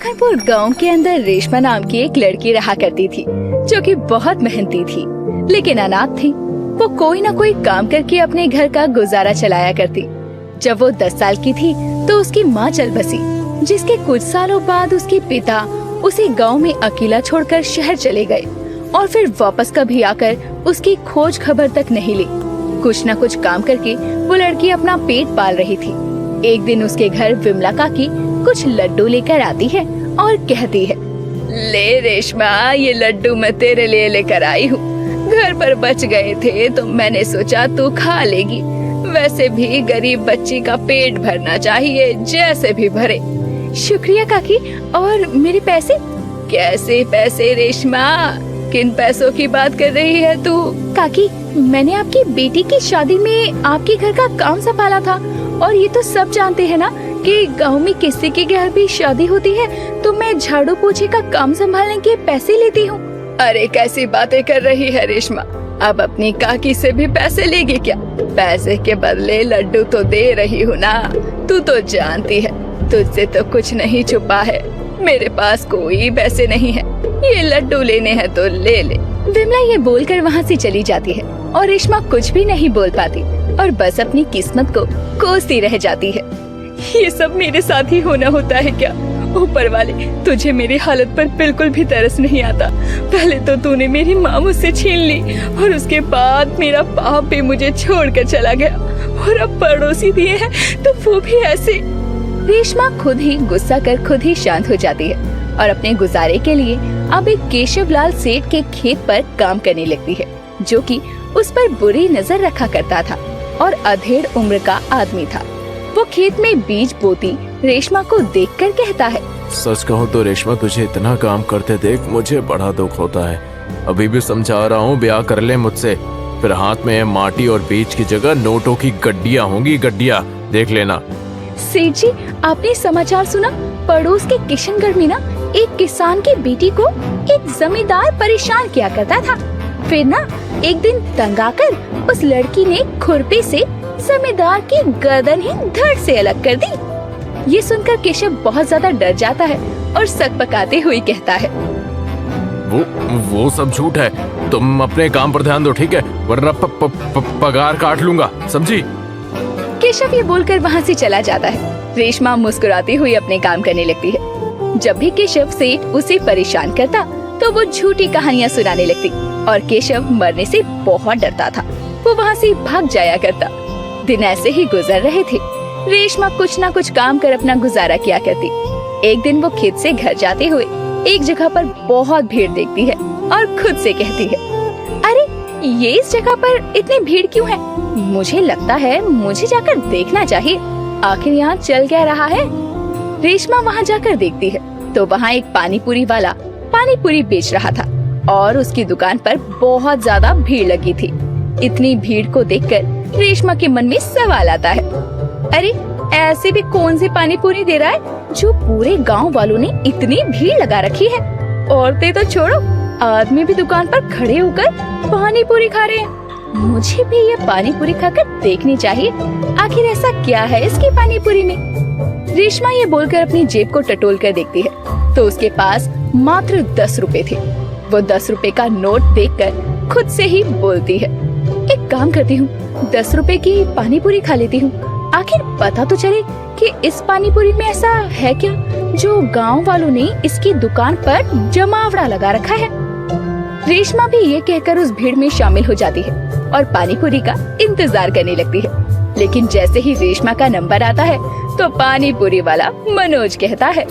लखनपुर गांव के अंदर रेशमा नाम की एक लड़की रहा करती थी, जो कि बहुत मेहनती थी लेकिन अनाथ थी। वो कोई न कोई काम करके अपने घर का गुजारा चलाया करती। जब वो 10 साल की थी तो उसकी माँ चल बसी, जिसके कुछ सालों बाद उसके पिता उसे गांव में अकेला छोड़कर शहर चले गए और फिर वापस कभी आकर उसकी खोज खबर तक नहीं ली। कुछ न कुछ काम करके वो लड़की अपना पेट पाल रही थी। एक दिन उसके घर विमला काकी कुछ लड्डू लेकर आती है और कहती है, ले रेशमा, ये लड्डू मैं तेरे लिए लेकर आई हूँ। घर पर बच गए थे तो मैंने सोचा तू खा लेगी। वैसे भी गरीब बच्ची का पेट भरना चाहिए, जैसे भी भरे। शुक्रिया काकी। और मेरे पैसे? कैसे पैसे रेशमा? किन पैसों की बात कर रही है तू? काकी, मैंने आपकी बेटी की शादी में आपके घर का काम संभाला था और ये तो सब जानते हैं ना कि गांव में किसी के घर भी शादी होती है तो मैं झाड़ू पोछे का काम संभालने के पैसे लेती हूँ। अरे कैसी बातें कर रही है रेशमा, अब अपनी काकी से भी पैसे लेगी क्या? पैसे के बदले लड्डू तो दे रही हूँ ना। तू तो जानती है तुझसे तो कुछ नहीं छुपा है, मेरे पास कोई पैसे नहीं है। ये लड्डू लेने हैं तो ले ले। विमला ये बोलकर वहाँ से चली जाती है और रेशमा कुछ भी नहीं बोल पाती और बस अपनी किस्मत को कोसती रह जाती है। ये सब मेरे साथ ही होना होता है क्या? ऊपर वाले, तुझे मेरी हालत पर बिल्कुल भी तरस नहीं आता। पहले तो तूने मेरी माँ मुझसे छीन ली और उसके बाद मेरा बाप भी मुझे छोड़कर चला गया और अब पड़ोसी दिए हैं तो वो भी ऐसे। रेशमा खुद ही गुस्सा कर खुद ही शांत हो जाती है और अपने गुजारे के लिए अब एक केशवलाल सेठ के खेत पर काम करने लगती है, जो कि उस पर बुरी नजर रखा करता था और अधेड़ उम्र का आदमी था। वो खेत में बीज बोती रेशमा को देखकर कहता है, सच कहूँ तो रेशमा, तुझे इतना काम करते देख मुझे बड़ा दुख होता है। अभी भी समझा रहा हूँ, ब्याह कर ले मुझसे, फिर हाथ में माटी और बीज की जगह नोटों की गड्डियाँ होंगी, गड्डियाँ, देख लेना। सेठ जी, आपने समाचार सुना? पड़ोस के किशनगढ़ में ना एक किसान की बेटी को एक जमींदार परेशान किया करता था। फिर ना एक दिन तंग आकर उस लड़की ने खुरपी से जमींदार की गर्दन ही धड़ से अलग कर दी। ये सुनकर केशव बहुत ज्यादा डर जाता है और सक पकाते हुए कहता है, वो सब झूठ है, तुम अपने काम पर ध्यान दो, ठीक है? वरना पगार काट लूंगा, समझी? केशव ये बोलकर वहाँ से चला जाता है। रेशमा मुस्कुराती हुई अपने काम करने लगती है। जब भी केशव सेठ उसे परेशान करता तो वो झूठी कहानियाँ सुनाने लगती और केशव मरने से बहुत डरता था। वो वहाँ से भाग जाया करता। दिन ऐसे ही गुजर रहे थे। रेशमा कुछ न कुछ काम कर अपना गुजारा किया करती। एक दिन वो खेत से घर जाते हुए एक जगह पर बहुत भीड़ देखती है और खुद से कहती है, अरे ये इस जगह पर इतनी भीड़ क्यों है? मुझे लगता है मुझे जाकर देखना चाहिए, आखिर यहाँ चल क्या रहा है। रेशमा वहाँ जाकर देखती है तो वहाँ एक पानी पूरी वाला पानी पूरी बेच रहा था और उसकी दुकान पर बहुत ज्यादा भीड़ लगी थी। इतनी भीड़ को देखकर रेशमा के मन में सवाल आता है, अरे ऐसे भी कौन सी पानी पूरी दे रहा है जो पूरे गांव वालों ने इतनी भीड़ लगा रखी है? औरतें तो छोड़ो, आदमी भी दुकान पर खड़े होकर पानी पूरी खा रहे हैं। मुझे भी ये पानी पूरी खाकर देखनी चाहिए, आखिर ऐसा क्या है इसकी पानी पूरी में। रेशमा ये बोलकर अपनी जेब को टटोल कर देखती है तो उसके पास मात्र 10 रुपए थे। वो 10 रुपए का नोट देखकर खुद से ही बोलती है, एक काम करती हूँ, 10 रुपए की पानी पूरी खा लेती हूँ, आखिर पता तो चले कि इस पानी पूरी में ऐसा है क्या जो गांव वालों ने इसकी दुकान पर जमावड़ा लगा रखा है। रेशमा भी ये कहकर उस भीड़ में शामिल हो जाती है और पानी पूरी का इंतजार करने लगती है। लेकिन जैसे ही रेशमा का नंबर आता है तो पानी पूरी वाला मनोज कहता है,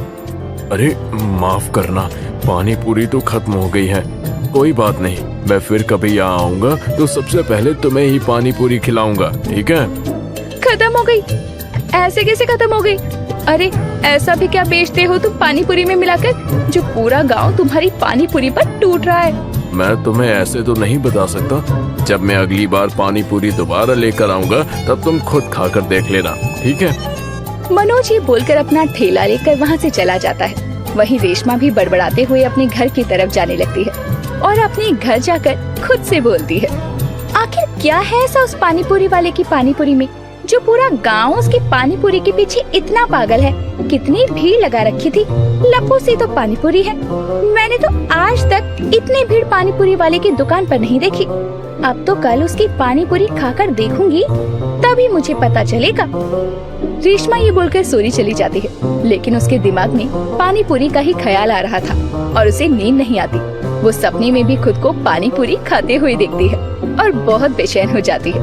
अरे माफ करना, पानी पूरी तो खत्म हो गई है। कोई बात नहीं, मैं फिर कभी यहाँ आऊँगा तो सबसे पहले तुम्हें ही पानी पूरी खिलाऊंगा, ठीक है? खत्म हो गई? ऐसे कैसे खत्म हो गई? अरे ऐसा भी क्या बेचते हो तुम पानी पूरी में मिलाकर जो पूरा गांव तुम्हारी पानी पूरी पर टूट रहा है? मैं तुम्हें ऐसे तो नहीं बता सकता। जब मैं अगली बार पानी पूरी दोबारा लेकर आऊंगा तब तुम खुद खाकर देख लेना, ठीक है? मनोज ये बोलकर अपना ठेला लेकर वहाँ से चला जाता है। वहीं रेशमा भी बड़बड़ाते हुए अपने घर की तरफ जाने लगती है और अपने घर जाकर खुद से बोलती है, आखिर क्या है ऐसा उस पानी पूरी वाले की पानी पूरी में जो पूरा गांव उसकी पानी पूरी के पीछे इतना पागल है। कितनी भीड़ लगा रखी थी, लपू सी तो पानी पूरी है। मैंने तो आज तक इतनी भीड़ पानी पूरी वाले की दुकान पर नहीं देखी। अब तो कल उसकी पानी पूरी खाकर देखूंगी, तभी मुझे पता चलेगा। रेशमा ये बोलकर सोने चली जाती है, लेकिन उसके दिमाग में पानी पूरी का ही ख्याल आ रहा था और उसे नींद नहीं आती। वो सपने में भी खुद को पानी पूरी खाते हुए देखती है और बहुत बेचैन हो जाती है।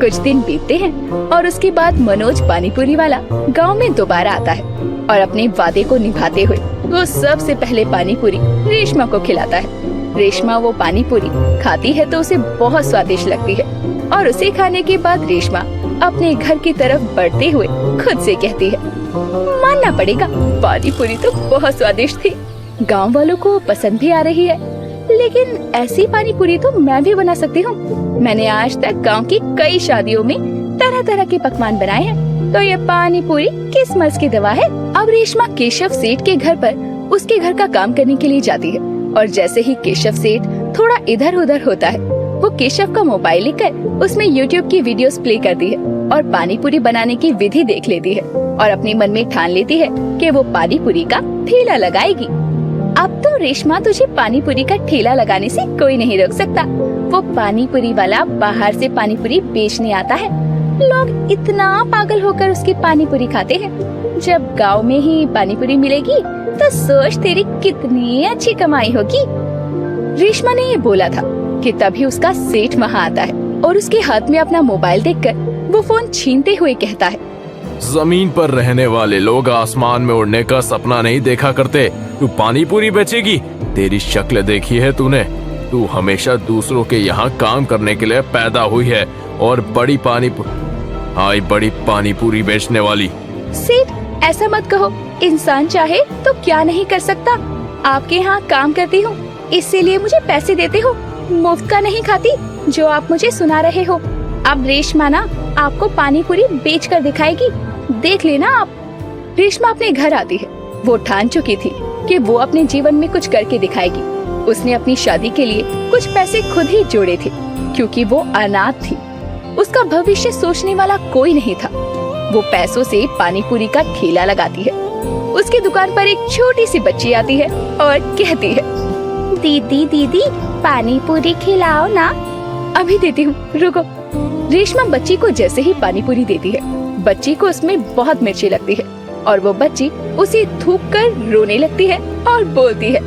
कुछ दिन बीतते हैं और उसके बाद मनोज पानी पूरी वाला गांव में दोबारा आता है और अपने वादे को निभाते हुए वो सबसे पहले पानी पूरी रेशमा को खिलाता है। रेशमा वो पानी पूरी खाती है तो उसे बहुत स्वादिष्ट लगती है और उसे खाने के बाद रेशमा अपने घर की तरफ बढ़ते हुए खुद से कहती है, मानना पड़ेगा पानी पूरी तो बहुत स्वादिष्ट थी। गांव वालों को पसंद भी आ रही है, लेकिन ऐसी पानी पूरी तो मैं भी बना सकती हूँ। मैंने आज तक गांव की कई शादियों में तरह तरह के पकवान बनाए हैं, तो ये पानी पूरी किस मर्ज की दवा है। अब रेशमा केशव सेठ के घर पर उसके घर का काम करने के लिए जाती है और जैसे ही केशव सेठ थोड़ा इधर उधर होता है, वो केशव का मोबाइल लेकर उसमें YouTube की वीडियोस प्ले करती है और पानी पूरी बनाने की विधि देख लेती है और अपने मन में ठान लेती है कि वो पानी पूरी का ठेला लगाएगी। अब तो रेशमा तुझे पानी पूरी का ठेला लगाने से कोई नहीं रोक सकता। वो पानी पूरी वाला बाहर से पानी पूरी बेचने आता है। लोग इतना पागल होकर उसकी पानी पूरी खाते हैं। जब गांव में ही पानी पूरी मिलेगी तो सोच तेरी कितनी अच्छी कमाई होगी। रेशमा ने ये बोला था कि तभी उसका सेठ वहाँ आता है और उसके हाथ में अपना मोबाइल देखकर वो फोन छीनते हुए कहता है, जमीन पर रहने वाले लोग आसमान में उड़ने का सपना नहीं देखा करते। तू पानी पूरी बेचेगी? तेरी शक्ल देखी है तूने? तू हमेशा दूसरों के यहाँ काम करने के लिए पैदा हुई है और बड़ी पानी पूरी बेचने वाली। सेठ ऐसा मत कहो, इंसान चाहे तो क्या नहीं कर सकता। आपके यहाँ काम करती हूँ, इसीलिए मुझे पैसे देते हो, मुफ्त का नहीं खाती जो आप मुझे सुना रहे हो। अब रेशमा ना आपको पानी पूरी बेच कर दिखाएगी, देख लेना आप। रेशमा अपने घर आती है। वो ठान चुकी थी कि वो अपने जीवन में कुछ करके दिखाएगी। उसने अपनी शादी के लिए कुछ पैसे खुद ही जोड़े थे, क्योंकि वो अनाथ थी। उसका भविष्य सोचने वाला कोई नहीं था। वो पैसों से पानी पूरी का ठेला लगाती है। उसकी दुकान पर एक छोटी सी बच्ची आती है और कहती है, दीदी दीदी पानी पूरी खिलाओ ना। अभी देती हूँ, रुको। रेशमा बच्ची को जैसे ही पानी पूरी देती है, बच्ची को उसमें बहुत मिर्ची लगती है और वो बच्ची उसे थूक कर रोने लगती है और बोलती है,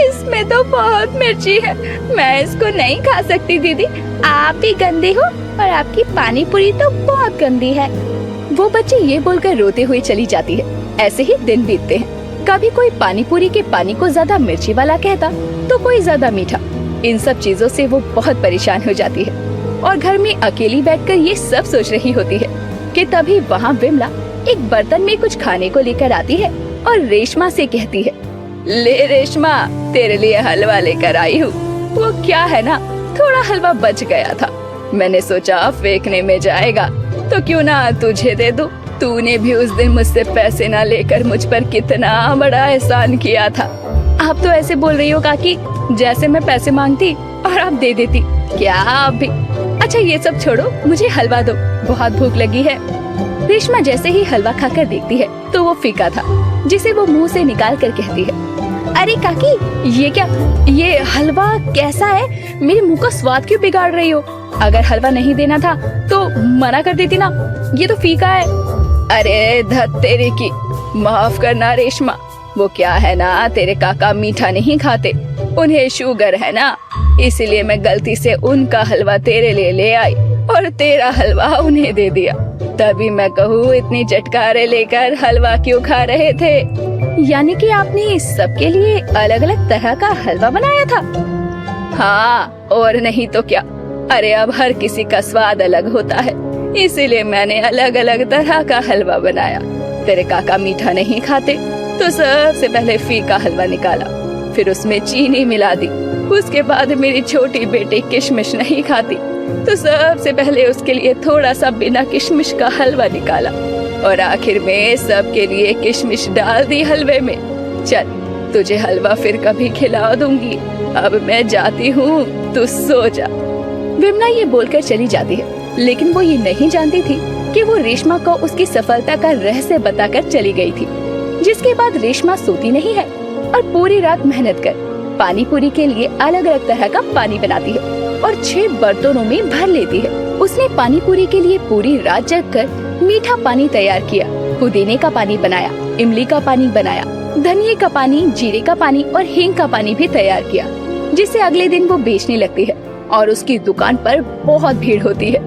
इसमें तो बहुत मिर्ची है, मैं इसको नहीं खा सकती दीदी, आप भी गंदे हो और आपकी पानी पूरी तो बहुत गंदी है। वो बच्ची ये बोलकर रोते हुए चली जाती है। ऐसे ही दिन बीतते हैं। कभी कोई पानी पूरी के पानी को ज्यादा मिर्ची वाला कहता तो कोई ज्यादा मीठा। इन सब चीजों से वो बहुत परेशान हो जाती है और घर में अकेली बैठकर ये सब सोच रही होती है कि तभी वहाँ विमला एक बर्तन में कुछ खाने को लेकर आती है और रेशमा से कहती है, ले रेशमा, तेरे लिए हलवा लेकर आई हूँ। वो क्या है ना, थोड़ा हलवा बच गया था, मैंने सोचा फेंकने में जाएगा तो क्यों ना तुझे दे दूं। तूने भी उस दिन मुझसे पैसे ना लेकर मुझ पर कितना बड़ा एहसान किया था। आप तो ऐसे बोल रही हो काकी जैसे मैं पैसे मांगती और आप दे देती। क्या आप भी? अच्छा ये सब छोड़ो, मुझे हलवा दो, बहुत भूख लगी है। रेशमा जैसे ही हलवा खाकर देखती है तो वो फीका था, जिसे वो मुंह से निकाल कर कहती है, अरे काकी ये क्या, ये हलवा कैसा है? मेरे मुंह का स्वाद क्यों बिगाड़ रही हो? अगर हलवा नहीं देना था तो मना कर देती ना, ये तो फीका है। अरे धत तेरे की, माफ करना रेशमा, वो क्या है ना, तेरे काका मीठा नहीं खाते, उन्हें शुगर है ना, इसलिए मैं गलती से उनका हलवा तेरे लिए ले आई और तेरा हलवा उन्हें दे दिया। तभी मैं कहूँ इतनी चटकारे लेकर हलवा क्यों खा रहे थे? यानी कि आपने सबके लिए अलग अलग तरह का हलवा बनाया था? हाँ और नहीं तो क्या। अरे अब हर किसी का स्वाद अलग होता है, इसीलिए मैंने अलग अलग तरह का हलवा बनाया। तेरे काका मीठा नहीं खाते तो सबसे पहले फीका हलवा निकाला, फिर उसमें चीनी मिला दी। उसके बाद मेरी छोटी बेटी किशमिश नहीं खाती तो सबसे पहले उसके लिए थोड़ा सा बिना किशमिश का हलवा निकाला और आखिर में सबके लिए किशमिश डाल दी हलवे में। चल तुझे हलवा फिर कभी खिला दूंगी, अब मैं जाती हूँ, तू सो जा। विमला ये बोलकर चली जाती है, लेकिन वो ये नहीं जानती थी कि वो रेशमा को उसकी सफलता का रहस्य बताकर चली गई थी। जिसके बाद रेशमा सोती नहीं है और पूरी रात मेहनत कर पानी पूरी के लिए अलग अलग तरह का पानी बनाती है और 6 बर्तनों में भर लेती है। उसने पानी पूरी के लिए पूरी रात जग कर मीठा पानी तैयार किया, पुदीने का पानी बनाया, इमली का पानी बनाया, धनिये का पानी, जीरे का पानी और हींग का पानी भी तैयार किया, जिसे अगले दिन वो बेचने लगती है और उसकी दुकान पर बहुत भीड़ होती है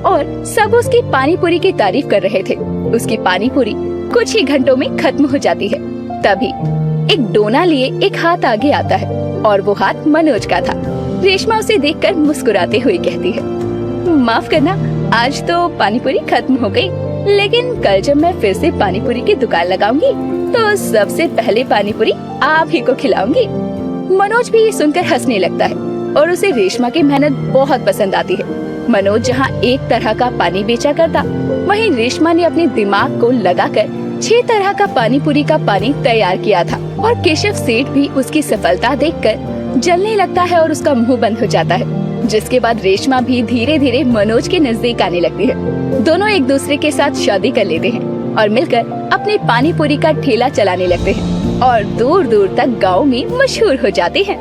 और सब उसकी पानी पूरी की तारीफ कर रहे थे। उसकी पानी पूरी कुछ ही घंटों में खत्म हो जाती है। तभी एक डोना लिए एक हाथ आगे आता है और वो हाथ मनोज का था। रेशमा उसे देखकर मुस्कुराते हुए कहती है, माफ करना, आज तो पानी पूरी खत्म हो गई, लेकिन कल जब मैं फिर से पानी पूरी की दुकान लगाऊंगी तो सबसे पहले पानी पूरी आप ही को खिलाऊंगी। मनोज भी ये सुनकर हंसने लगता है और उसे रेशमा की मेहनत बहुत पसंद आती है। मनोज जहाँ एक तरह का पानी बेचा करता, वहीं रेशमा ने अपने दिमाग को लगाकर 6 तरह का पानी पूरी का पानी तैयार किया था और केशव सेठ भी उसकी सफलता देखकर जलने लगता है और उसका मुंह बंद हो जाता है। जिसके बाद रेशमा भी धीरे धीरे मनोज के नजदीक आने लगती है। दोनों एक दूसरे के साथ शादी कर लेते हैं और मिलकर अपने पानी पूरी का ठेला चलाने लगते हैं और दूर दूर तक गाँव में मशहूर हो जाते हैं।